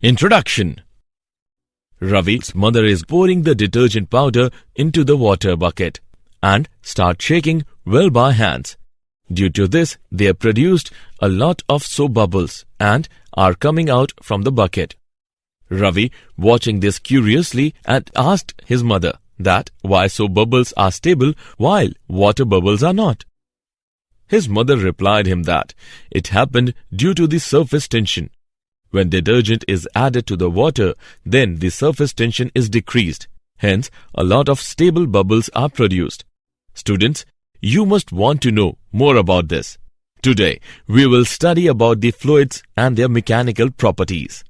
Introduction. Ravi's mother is pouring the detergent powder into the water bucket and start shaking well by hands. Due to this, they have produced a lot of soap bubbles and are coming out from the bucket. Ravi, watching this curiously, and asked his mother that why soap bubbles are stable while water bubbles are not. His mother replied him that it happened due to the surface tension. When detergent is added to the water, then the surface tension is decreased. Hence, a lot of stable bubbles are produced. Students, you must want to know more about this. Today, we will study about the fluids and their mechanical properties.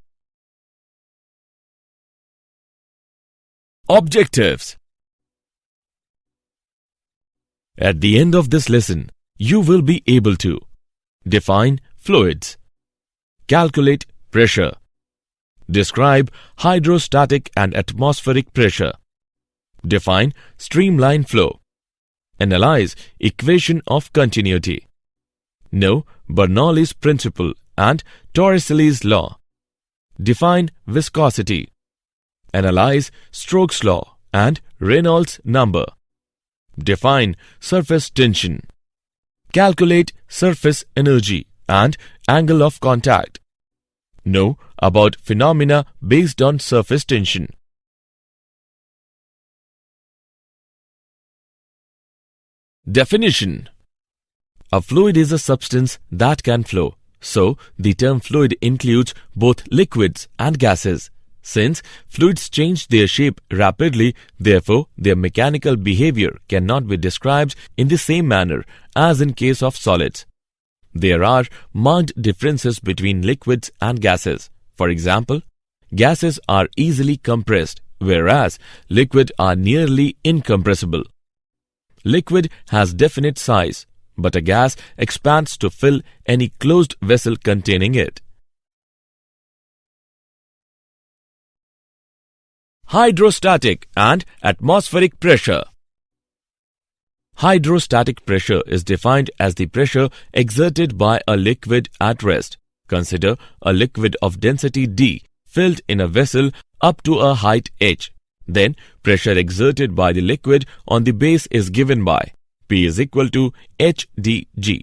Objectives. At the end of this lesson, you will be able to define fluids, calculate pressure, describe hydrostatic and atmospheric pressure, define streamline flow, analyze equation of continuity, know Bernoulli's principle and Torricelli's law, define viscosity, analyze Stokes' law and Reynolds number, define surface tension, calculate surface energy and angle of contact, know about phenomena based on surface tension. Definition. A fluid is a substance that can flow. So, the term fluid includes both liquids and gases. Since fluids change their shape rapidly, therefore, their mechanical behavior cannot be described in the same manner as in case of solids. There are marked differences between liquids and gases. For example, gases are easily compressed, whereas liquid are nearly incompressible. Liquid has definite size, but a gas expands to fill any closed vessel containing it. Hydrostatic and atmospheric pressure. Hydrostatic pressure is defined as the pressure exerted by a liquid at rest. Consider a liquid of density D filled in a vessel up to a height h. Then, pressure exerted by the liquid on the base is given by P is equal to HdG.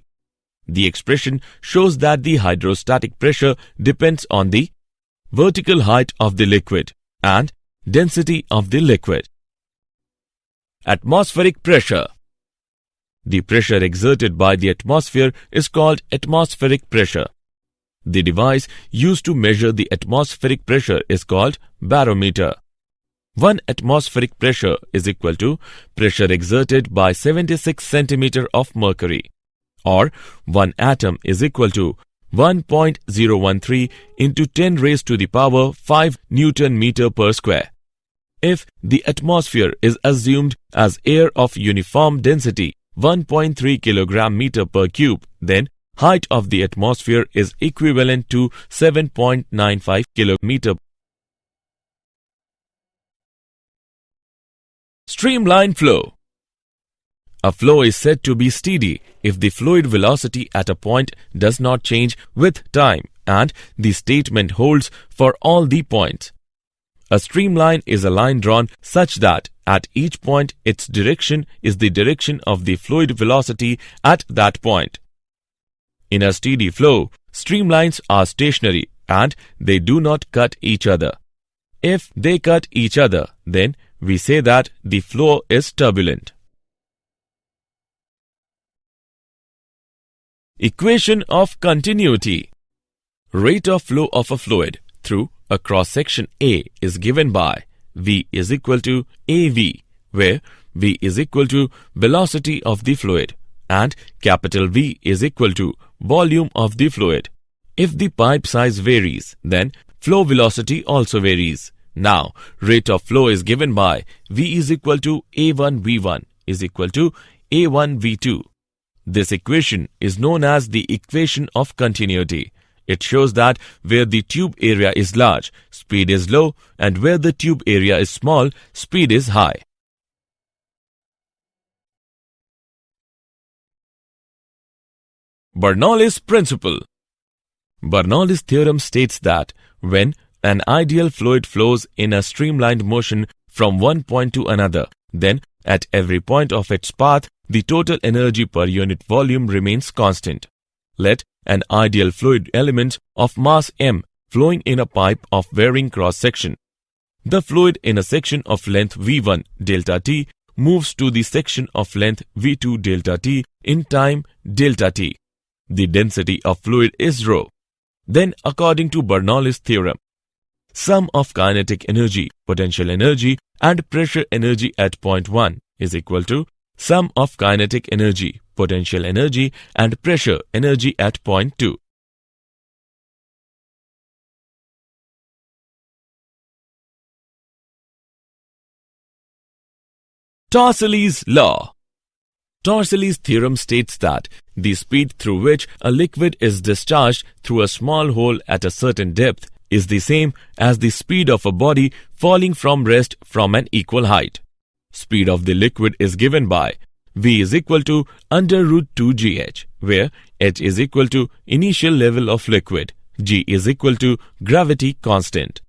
The expression shows that the hydrostatic pressure depends on the vertical height of the liquid and density of the liquid. Atmospheric pressure. The pressure exerted by the atmosphere is called atmospheric pressure. The device used to measure the atmospheric pressure is called barometer. 1 atmospheric pressure is equal to pressure exerted by 76 centimeter of mercury, or 1 atom is equal to 1.013 into 10 raised to the power 5 Newton meter per square. If the atmosphere is assumed as air of uniform density 1.3 kilogram meter per cube, then height of the atmosphere is equivalent to 7.95 kilometer. Streamline flow. A flow is said to be steady if the fluid velocity at a point does not change with time, and the statement holds for all the points. A streamline is a line drawn such that at each point its direction is the direction of the fluid velocity at that point. In a steady flow, streamlines are stationary and they do not cut each other. If they cut each other, then we say that the flow is turbulent. Equation of continuity. Rate of flow of a fluid through a cross-section A is given by V is equal to AV, where V is equal to velocity of the fluid and capital V is equal to volume of the fluid. If the pipe size varies, then flow velocity also varies. Now, rate of flow is given by V is equal to A1V1 is equal to A1V2. This equation is known as the equation of continuity. It shows that where the tube area is large, speed is low, and where the tube area is small, speed is high. Bernoulli's principle. Bernoulli's theorem states that when An ideal fluid flows in a streamlined motion from one point to another. Then, at every point of its path, the total energy per unit volume remains constant. Let an ideal fluid element of mass m flowing in a pipe of varying cross-section. The fluid in a section of length v1 delta t moves to the section of length v2 delta t in time delta t. The density of fluid is rho. Then, according to Bernoulli's theorem, sum of kinetic energy, potential energy and pressure energy at point 1 is equal to sum of kinetic energy, potential energy and pressure energy at point 2. Torricelli's law. Torricelli's theorem states that the speed through which a liquid is discharged through a small hole at a certain depth is the same as the speed of a body falling from rest from an equal height. Speed of the liquid is given by V is equal to under root 2 gh, where h is equal to initial level of liquid, g is equal to gravity constant.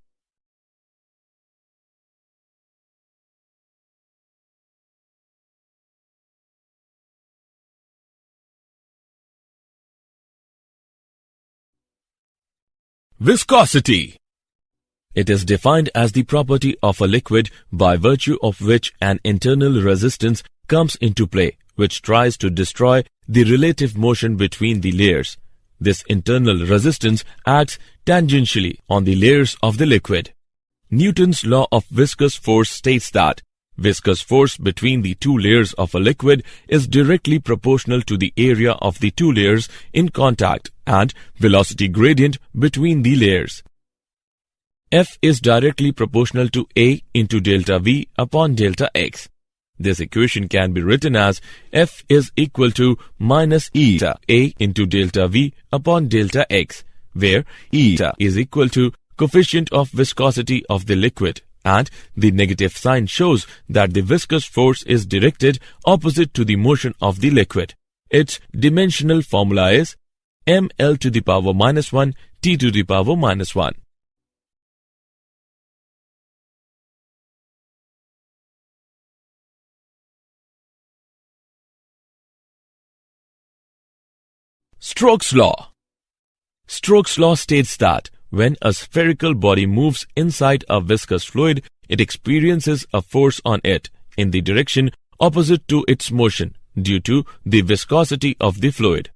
Viscosity. It is defined as the property of a liquid by virtue of which an internal resistance comes into play, which tries to destroy the relative motion between the layers. This internal resistance acts tangentially on the layers of the liquid. Newton's law of viscous force states that viscous force between the two layers of a liquid is directly proportional to the area of the two layers in contact and velocity gradient between the layers. F is directly proportional to A into delta V upon delta X. This equation can be written as F is equal to minus eta A into delta V upon delta X, where eta is equal to coefficient of viscosity of the liquid, and the negative sign shows that the viscous force is directed opposite to the motion of the liquid. Its dimensional formula is ml to the power minus 1 t to the power minus 1. Stokes' law. Stokes' law states that when a spherical body moves inside a viscous fluid, it experiences a force on it in the direction opposite to its motion due to the viscosity of the fluid.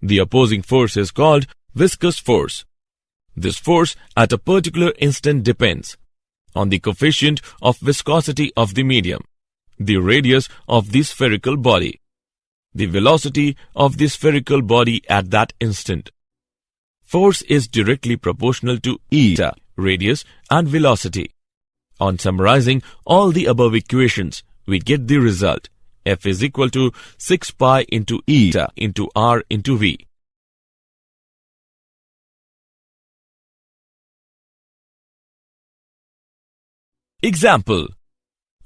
The opposing force is called viscous force. This force at a particular instant depends on the coefficient of viscosity of the medium, the radius of the spherical body, the velocity of the spherical body at that instant. Force is directly proportional to eta, radius and velocity. On summarizing all the above equations, we get the result. F is equal to 6 pi into eta into r into v. Example.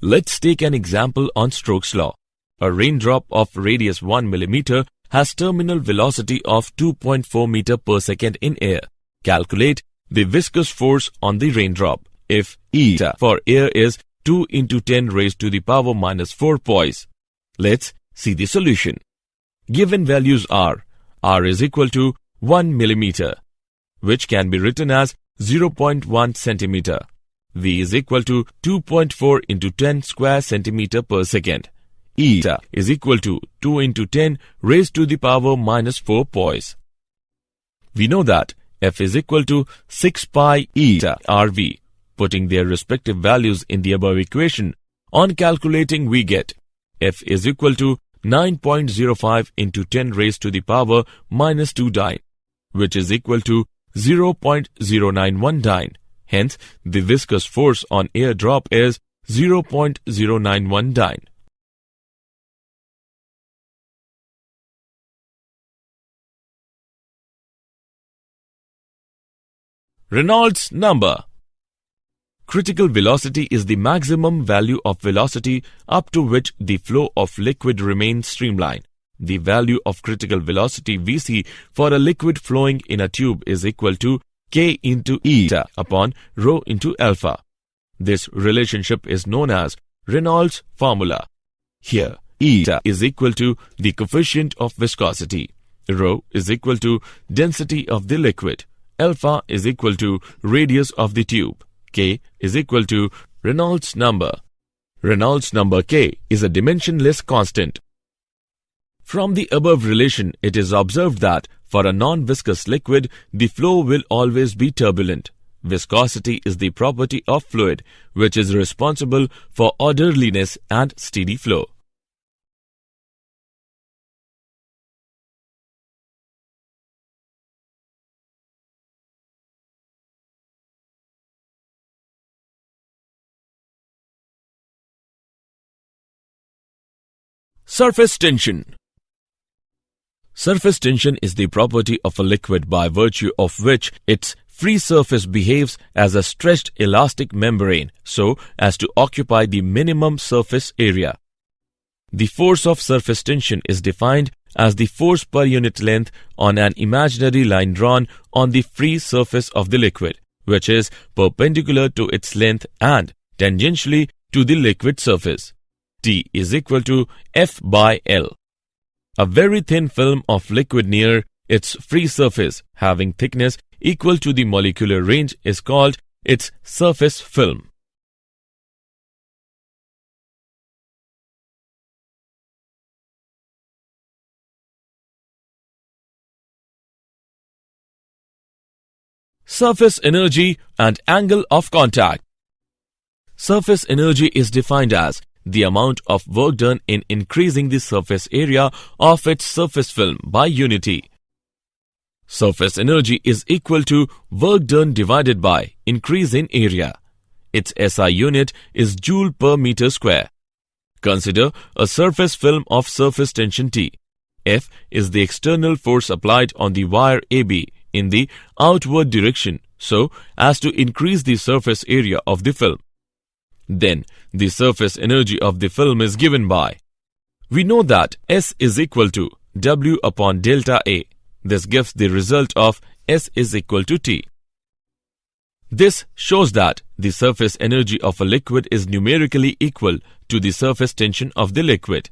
Let's take an example on Stokes' law. A raindrop of radius 1 mm has terminal velocity of 2.4 meter per second in air. Calculate the viscous force on the raindrop. If eta for air is 2 into 10 raised to the power minus 4 poise. Let's see the solution. Given values are r is equal to 1 millimeter, which can be written as 0.1 centimeter. V is equal to 2.4 into 10 square centimeter per second. Eta is equal to 2 into 10 raised to the power minus 4 poise. We know that F is equal to 6 pi eta RV. Putting their respective values in the above equation, on calculating we get F is equal to 9.05 into 10 raised to the power minus 2 dyne, which is equal to 0.091 dyne. Hence, the viscous force on air drop is 0.091 dyne. Reynolds number. Critical velocity is the maximum value of velocity up to which the flow of liquid remains streamlined. The value of critical velocity Vc for a liquid flowing in a tube is equal to K into eta upon rho into alpha. This relationship is known as Reynolds formula. Here, eta is equal to the coefficient of viscosity, rho is equal to density of the liquid, alpha is equal to radius of the tube, K is equal to Reynolds number. Reynolds number K is a dimensionless constant. From the above relation, it is observed that for a non-viscous liquid, the flow will always be turbulent. Viscosity is the property of fluid, which is responsible for orderliness and steady flow. Surface tension. Surface tension is the property of a liquid by virtue of which its free surface behaves as a stretched elastic membrane so as to occupy the minimum surface area. The force of surface tension is defined as the force per unit length on an imaginary line drawn on the free surface of the liquid, which is perpendicular to its length and tangentially to the liquid surface. T is equal to F by L. A very thin film of liquid near its free surface having thickness equal to the molecular range is called its surface film. Surface energy and angle of contact. Surface energy is defined as the amount of work done in increasing the surface area of its surface film by unity. Surface energy is equal to work done divided by increase in area. Its SI unit is joule per meter square. Consider a surface film of surface tension T. F is the external force applied on the wire AB in the outward direction so as to increase the surface area of the film. Then, the surface energy of the film is given by. We know that S is equal to W upon delta A. This gives the result of S is equal to T. This shows that the surface energy of a liquid is numerically equal to the surface tension of the liquid.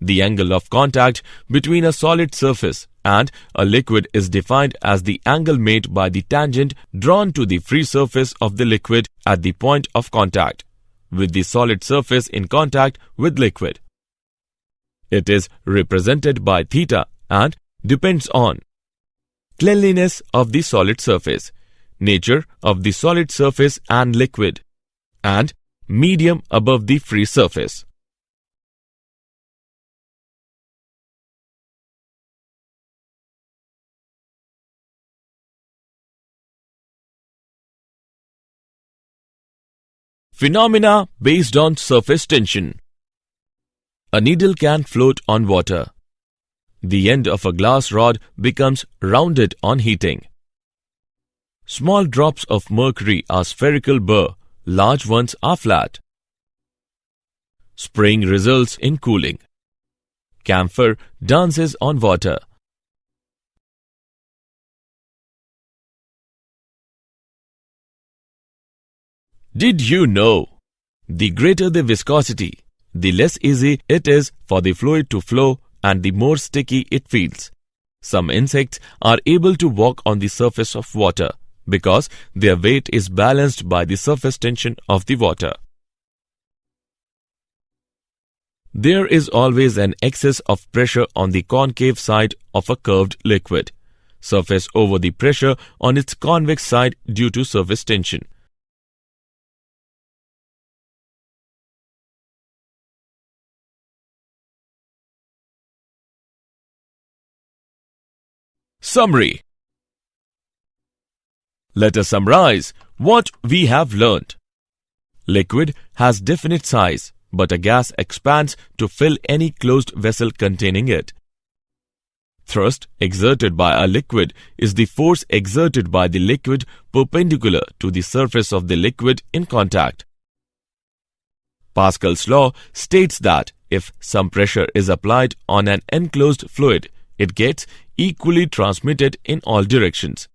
The angle of contact between a solid surface and a liquid is defined as the angle made by the tangent drawn to the free surface of the liquid at the point of contact with the solid surface in contact with liquid. It is represented by theta and depends on cleanliness of the solid surface, nature of the solid surface and liquid, and medium above the free surface. Phenomena based on surface tension. A needle can float on water. The end of a glass rod becomes rounded on heating. Small drops of mercury are spherical burr, large ones are flat. Spraying results in cooling. Camphor dances on water. Did you know? The greater the viscosity, the less easy it is for the fluid to flow and the more sticky it feels. Some insects are able to walk on the surface of water because their weight is balanced by the surface tension of the water. There is always an excess of pressure on the concave side of a curved liquid, surface over the pressure on its convex side due to surface tension. Summary. Let us summarize what we have learned. Liquid has definite size, but a gas expands to fill any closed vessel containing it. Thrust exerted by a liquid is the force exerted by the liquid perpendicular to the surface of the liquid in contact. Pascal's law states that if some pressure is applied on an enclosed fluid, it gets equally transmitted in all directions.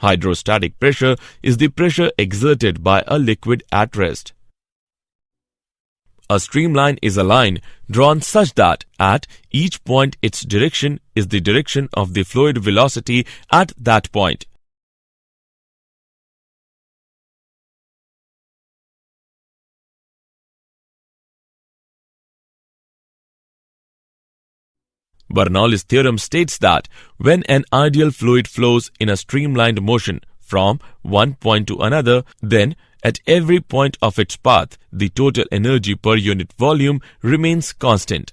Hydrostatic pressure is the pressure exerted by a liquid at rest. A streamline is a line drawn such that at each point its direction is the direction of the fluid velocity at that point. Bernoulli's theorem states that when an ideal fluid flows in a streamlined motion from one point to another, then at every point of its path, the total energy per unit volume remains constant.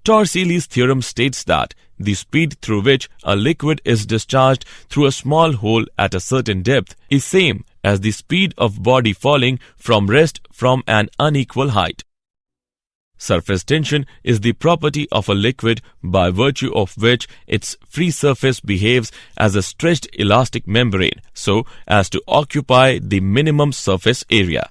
Torricelli's theorem states that the speed through which a liquid is discharged through a small hole at a certain depth is same as the speed of body falling from rest from an unequal height. Surface tension is the property of a liquid by virtue of which its free surface behaves as a stretched elastic membrane so as to occupy the minimum surface area.